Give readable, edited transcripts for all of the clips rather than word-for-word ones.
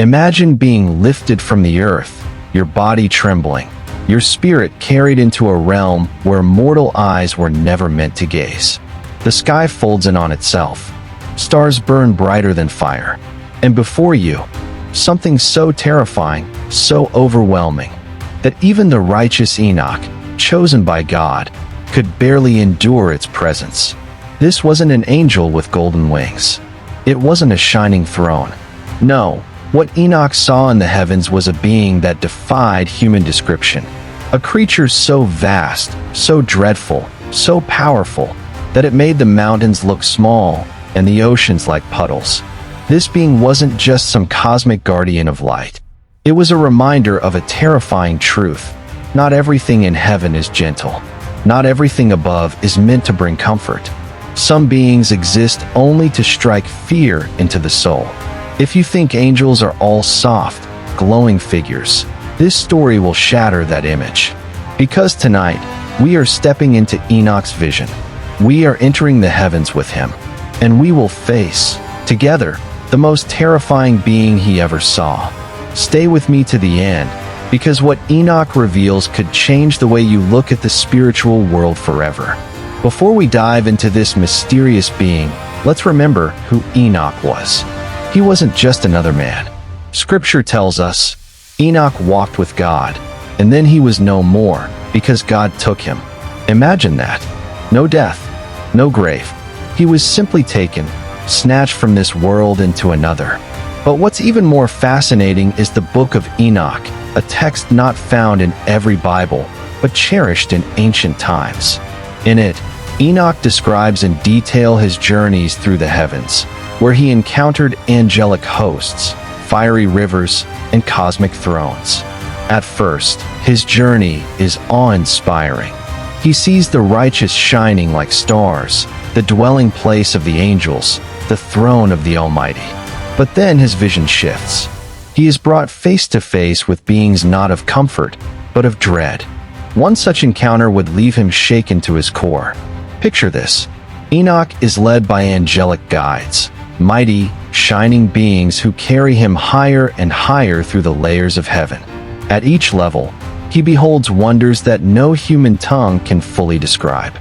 Imagine being lifted from the earth, your body trembling, your spirit carried into a realm where mortal eyes were never meant to gaze. The sky folds in on itself. Stars burn brighter than fire. And before you, something so terrifying, so overwhelming, that even the righteous Enoch, chosen by God, could barely endure its presence. This wasn't an angel with golden wings. It wasn't a shining throne. No, what Enoch saw in the heavens was a being that defied human description. A creature so vast, so dreadful, so powerful, that it made the mountains look small and the oceans like puddles. This being wasn't just some cosmic guardian of light. It was a reminder of a terrifying truth. Not everything in heaven is gentle. Not everything above is meant to bring comfort. Some beings exist only to strike fear into the soul. If you think angels are all soft, glowing figures, this story will shatter that image. Because tonight, we are stepping into Enoch's vision. We are entering the heavens with him, and we will face, together, the most terrifying being he ever saw. Stay with me to the end, because what Enoch reveals could change the way you look at the spiritual world forever. Before we dive into this mysterious being, let's remember who Enoch was. He wasn't just another man. Scripture tells us, Enoch walked with God, and then he was no more, because God took him. Imagine that. No death, no grave. He was simply taken, snatched from this world into another. But what's even more fascinating is the Book of Enoch, a text not found in every Bible, but cherished in ancient times. In it, Enoch describes in detail his journeys through the heavens, where he encountered angelic hosts, fiery rivers, and cosmic thrones. At first, his journey is awe-inspiring. He sees the righteous shining like stars, the dwelling place of the angels, the throne of the Almighty. But then his vision shifts. He is brought face to face with beings not of comfort, but of dread. One such encounter would leave him shaken to his core. Picture this. Enoch is led by angelic guides, mighty, shining beings who carry him higher and higher through the layers of heaven. At each level, he beholds wonders that no human tongue can fully describe.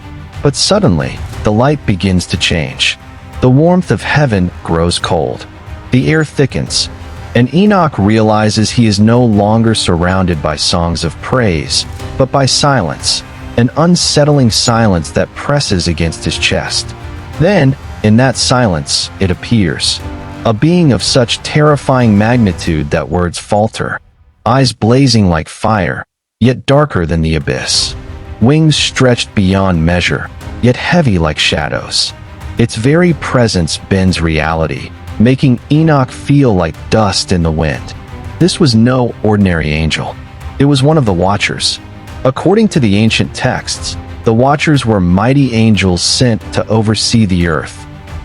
But suddenly, the light begins to change. The warmth of heaven grows cold. The air thickens, and Enoch realizes he is no longer surrounded by songs of praise, but by silence, an unsettling silence that presses against his chest. Then, in that silence, it appears, a being of such terrifying magnitude that words falter, eyes blazing like fire, yet darker than the abyss, wings stretched beyond measure, yet heavy like shadows. Its very presence bends reality, making Enoch feel like dust in the wind. This was no ordinary angel. It was one of the Watchers. According to the ancient texts, the Watchers were mighty angels sent to oversee the earth.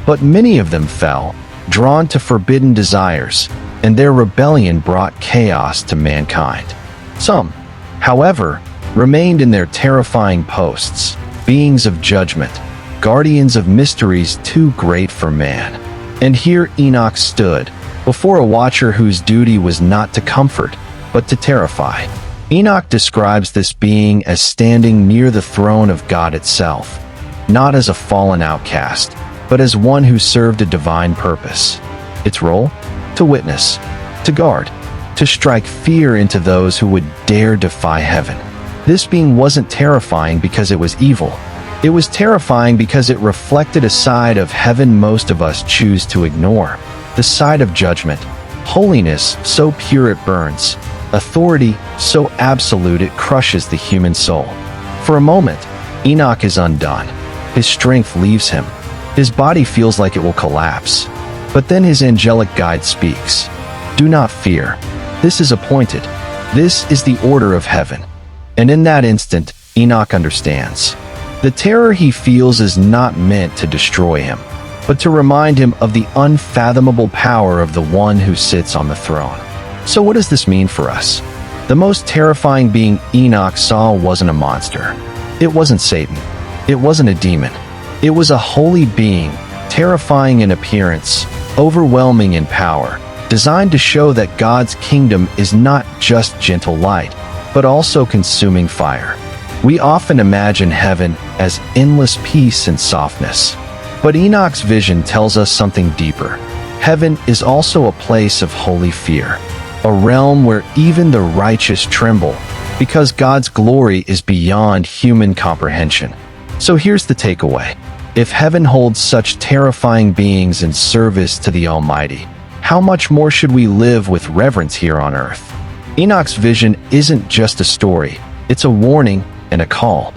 But many of them fell, drawn to forbidden desires, and their rebellion brought chaos to mankind. Some, however, remained in their terrifying posts, beings of judgment, guardians of mysteries too great for man. And here Enoch stood, before a Watcher whose duty was not to comfort, but to terrify. Enoch describes this being as standing near the throne of God itself, not as a fallen outcast, but as one who served a divine purpose. Its role? To witness, to guard, to strike fear into those who would dare defy heaven. This being wasn't terrifying because it was evil. It was terrifying because it reflected a side of heaven most of us choose to ignore. The side of judgment, holiness so pure it burns, authority so absolute it crushes the human soul. For a moment, Enoch is undone. His strength leaves him. His body feels like it will collapse. But then his angelic guide speaks. Do not fear. This is appointed. This is the order of heaven. And in that instant, Enoch understands. The terror he feels is not meant to destroy him, but to remind him of the unfathomable power of the one who sits on the throne. So what does this mean for us? The most terrifying being Enoch saw wasn't a monster. It wasn't Satan. It wasn't a demon. It was a holy being, terrifying in appearance, overwhelming in power, designed to show that God's kingdom is not just gentle light, but also consuming fire. We often imagine heaven as endless peace and softness. But Enoch's vision tells us something deeper. Heaven is also a place of holy fear, a realm where even the righteous tremble, because God's glory is beyond human comprehension. So here's the takeaway. If heaven holds such terrifying beings in service to the Almighty, how much more should we live with reverence here on earth? Enoch's vision isn't just a story, it's a warning and a call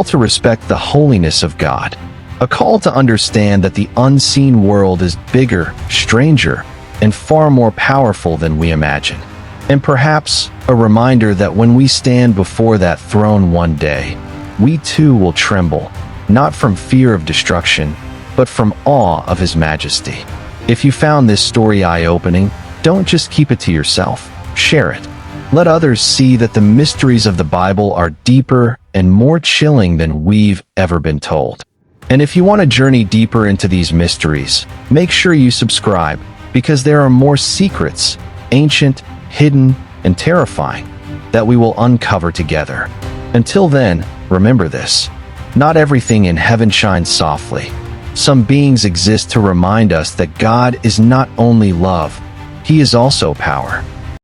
to respect the holiness of God, a call to understand that the unseen world is bigger, stranger, and far more powerful than we imagine. And perhaps a reminder that when we stand before that throne one day, we too will tremble, not from fear of destruction, but from awe of His majesty. If you found this story eye-opening, don't just keep it to yourself. Share it. Let others see that the mysteries of the Bible are deeper and more chilling than we've ever been told. And if you want to journey deeper into these mysteries, make sure you subscribe, because there are more secrets, ancient, hidden, and terrifying, that we will uncover together. Until then, remember this: not everything in heaven shines softly. Some beings exist to remind us that God is not only love, He is also power.